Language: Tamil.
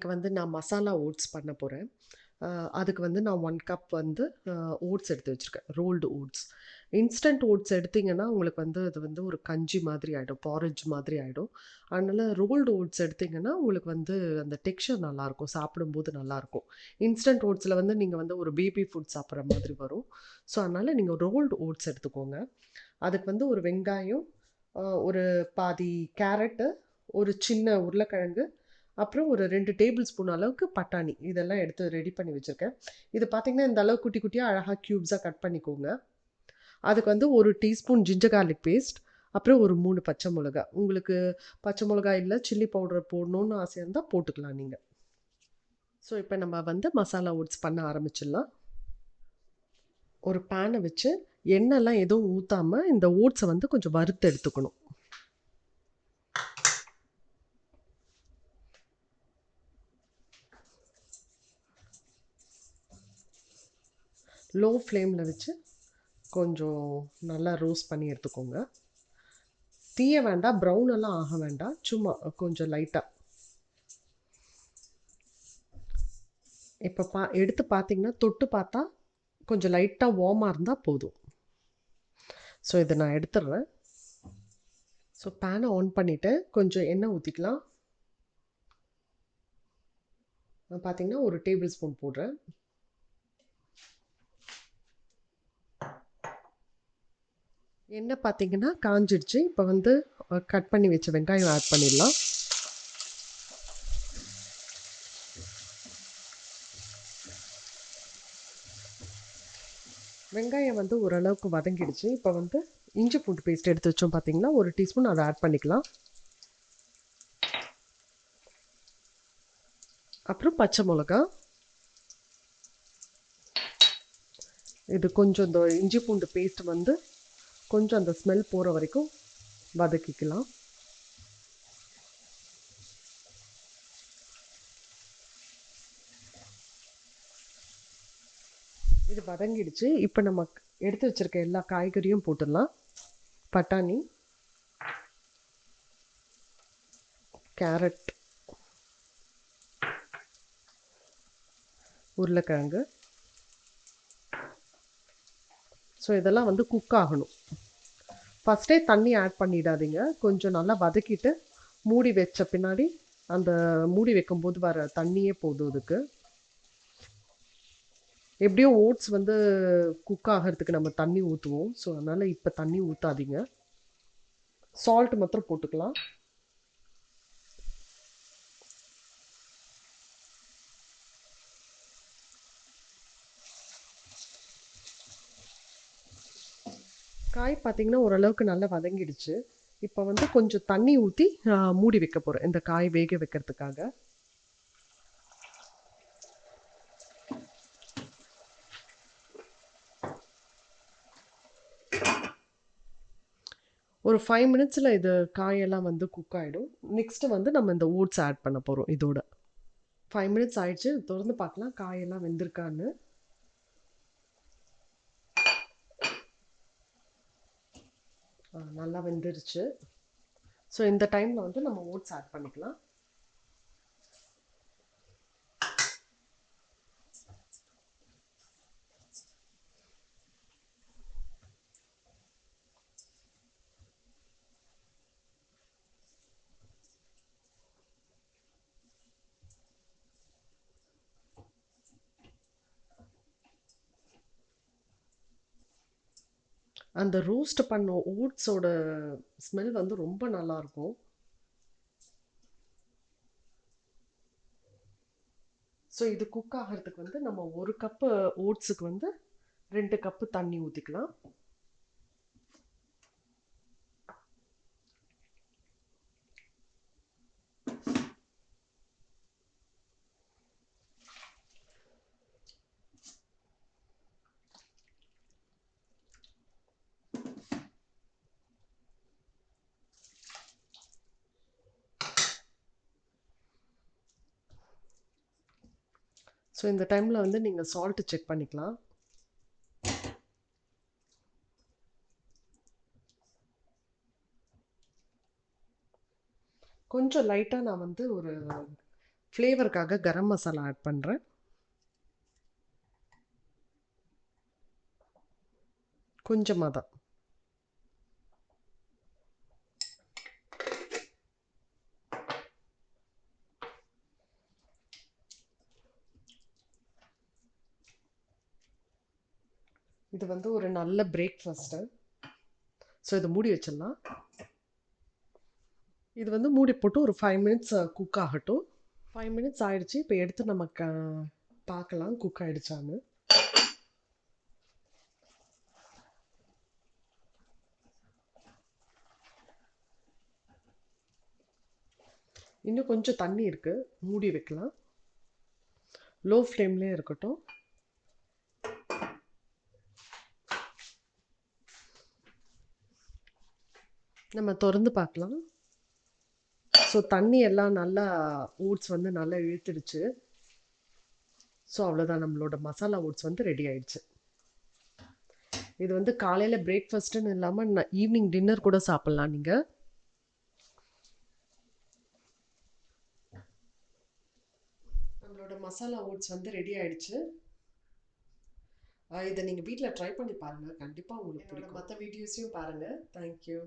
இன்னைக்கு வந்து நான் மசாலா ஓட்ஸ் பண்ண போறேன். அ அதுக்கு வந்து நான் 1 கப் வந்து ஓட்ஸ் எடுத்து வச்சிருக்கேன். Rolled oats. இன்ஸ்டன்ட் ஓட்ஸ் எடுத்தீங்கன்னா, உங்களுக்கு வந்து அது வந்து ஒரு கஞ்சி மாதிரி ஆயிடும். பாரேஜ் மாதிரி ஆயிடும். அதனால ரோல்டு ஓட்ஸ் எடுத்தீங்கன்னா, உங்களுக்கு வந்து அந்த டெக்ஸ்சர் நல்லாயிருக்கும். சாப்பிடும்போது நல்லாயிருக்கும். இன்ஸ்டன்ட் ஓட்ஸ்ல வந்து நீங்க வந்து ஒரு பேபி ஃபுட் சாப்பிடுற மாதிரி வரும். ஸோ, அதனால நீங்க ரோல்டு ஓட்ஸ் எடுத்துக்கோங்க. அதுக்கு வந்து ஒரு வெங்காயம், ஒரு பாதி கேரட்டு, ஒரு சின்ன உருளைக்கிழங்கு, அப்புறம் ஒரு 2 டேபிள் ஸ்பூன் அளவுக்கு பட்டாணி இதெல்லாம் எடுத்து ரெடி பண்ணி வச்சுருக்கேன். இது பார்த்தீங்கன்னா, இந்த அளவு குட்டி குட்டியா அழகா க்யூப்ஸா கட் பண்ணிக்கோங்க. அதுக்கு வந்து 1 டீஸ்பூன் ஜிஞ்சர் கார்லிக் பேஸ்ட், அப்புறம் ஒரு 3 பச்சை மிளகா. உங்களுக்கு பச்சை மிளகாய் இல்ல, சில்லி பவுடர் போடணும்னு ஆசையா இருந்தா போட்டுக்கலாம் நீங்க. ஸோ, இப்ப நம்ம வந்து மசாலா ஓட்ஸ் பண்ண ஆரம்பிச்சிடலாம். ஒரு பேனை வச்சு எண்ணெய்லாம் எதுவும் ஊத்தாம இந்த ஓட்ஸை வந்து கொஞ்சம் வறுத்து எடுத்துக்கணும். லோ ஃப்ளேமில் வச்சு கொஞ்சம் நல்லா ரோஸ்ட் பண்ணி எடுத்துக்கோங்க. தீய வேண்டாம், ப்ரௌன் எல்லாம் ஆக வேண்டாம், சும்மா கொஞ்சம் லைட்டாக. இப்போ எடுத்து பார்த்தீங்கன்னா தொட்டு பார்த்தா கொஞ்சம் லைட்டாக வார்மாக இருந்தால் போதும். ஸோ இதை நான் எடுத்துடுறேன். ஸோ பேனை ஆன் பண்ணிவிட்டு கொஞ்சம் எண்ணெய் ஊற்றிக்கலாம். பார்த்தீங்கன்னா ஒரு டேபிள் ஸ்பூன் போடுறேன். எண்ணெய் பார்த்தீங்கன்னா காஞ்சிடுச்சு. இப்போ வந்து கட் பண்ணி வச்ச வெங்காயம் ஆட் பண்ணிடலாம். வெங்காயம் வந்து ஓரளவுக்கு வதங்கிடுச்சு. இப்போ வந்து இஞ்சி பூண்டு பேஸ்ட் எடுத்து வச்சோம் பார்த்தீங்களா, ஒரு டீஸ்பூன் அதை ஆட் பண்ணிக்கலாம். அப்புறம் பச்சை மிளகா. இது கொஞ்சம் இந்த இஞ்சி பூண்டு பேஸ்ட் வந்து கொஞ்சம் அந்த ஸ்மெல் போகிற வரைக்கும் வதக்கிக்கலாம். இது வதங்கிடுச்சு. இப்போ நம்ம எடுத்து வச்சிருக்க எல்லா காய்கறியும் போட்டுடலாம். பட்டாணி, கேரட், உருளைக்கிழங்கு. ஸோ இதெல்லாம் வந்து குக் ஆகணும். ஃபஸ்ட்டே தண்ணி ஆட் பண்ணிடாதீங்க. கொஞ்சம் நல்லா வதக்கிட்டு மூடி வச்ச பின்னாடி அந்த மூடி வைக்கும்போது வர தண்ணியே போதும் இதுக்கு. எப்படியும் ஓட்ஸ் வந்து குக் ஆகிறதுக்கு நம்ம தண்ணி ஊற்றுவோம். ஸோ அதனால் இப்போ தண்ணி ஊற்றாதீங்க. சால்ட் மாத்திரம் போட்டுக்கலாம். காய் பார்த்தீங்கன்னா ஓரளவுக்கு நல்லா வதங்கிடுச்சு. இப்போ வந்து கொஞ்சம் தண்ணி ஊற்றி மூடி வைக்க போகிறேன் இந்த காய் வேக வைக்கிறதுக்காக. ஒரு 5 மினிட்ஸில் இது காயெல்லாம் வந்து குக் ஆகிடும். நெக்ஸ்ட்டு வந்து நம்ம இந்த ஓட்ஸ் ஆட் பண்ண போகிறோம் இதோட. 5 மினிட்ஸ் ஆயிடுச்சு. திறந்து பார்க்கலாம் காயெல்லாம் வெந்திருக்கான்னு. நல்லா வெந்துருச்சு. ஸோ இந்த டைமில் வந்து நம்ம ஓட்ஸ் ஆட் பண்ணிக்கலாம். அந்த ரோஸ்ட் பண்ண ஓட்ஸோட ஸ்மெல் வந்து ரொம்ப நல்லாயிருக்கும். ஸோ இது குக் ஆகிறதுக்கு வந்து நம்ம 1 கப்பு ஓட்ஸுக்கு வந்து 2 கப்பு தண்ணி ஊற்றிக்கலாம். ஸோ இந்த டைமில் வந்து நீங்கள் சால்ட்டு செக் பண்ணிக்கலாம். கொஞ்சம் லைட்டாக நான் வந்து ஒரு ஃப்ளேவருக்காக கரம் மசாலா ஆட் பண்ணுறேன். கொஞ்சமாக தான். இது வந்து ஒரு நல்ல பிரேக்ஃபாஸ்ட்டு. ஸோ இதை மூடி வச்சிடலாம். இது வந்து மூடி போட்டு ஒரு 5 மினிட்ஸ் குக் ஆகட்டும். 5 மினிட்ஸ் ஆயிடுச்சு. இப்போ எடுத்து நம்ம பார்க்கலாம் குக் ஆயிடுச்சான்னு. இன்னும் கொஞ்சம் தண்ணி இருக்குது, மூடி வைக்கலாம். லோ ஃப்ளேம்லேயே இருக்கட்டும். நம்ம திறந்து பார்க்கலாம். ஸோ தண்ணி எல்லாம் நல்லா ஓட்ஸ் வந்து நல்லா இழுத்துடுச்சு. ஸோ அவ்வளோதான், நம்மளோட மசாலா ஓட்ஸ் வந்து ரெடி ஆயிடுச்சு. இது வந்து காலையில் பிரேக்ஃபாஸ்ட்டுன்னு இல்லாமல் ஈவினிங் டின்னர் கூட சாப்பிட்லாம் நீங்கள். நம்மளோட மசாலா ஓட்ஸ் வந்து ரெடி ஆயிடுச்சு. இதை நீங்கள் வீட்டில் ட்ரை பண்ணி பாருங்கள், கண்டிப்பாக உங்களுக்கு பிடிக்கும். மற்ற வீடியோஸையும் பாருங்கள். தேங்க்யூ.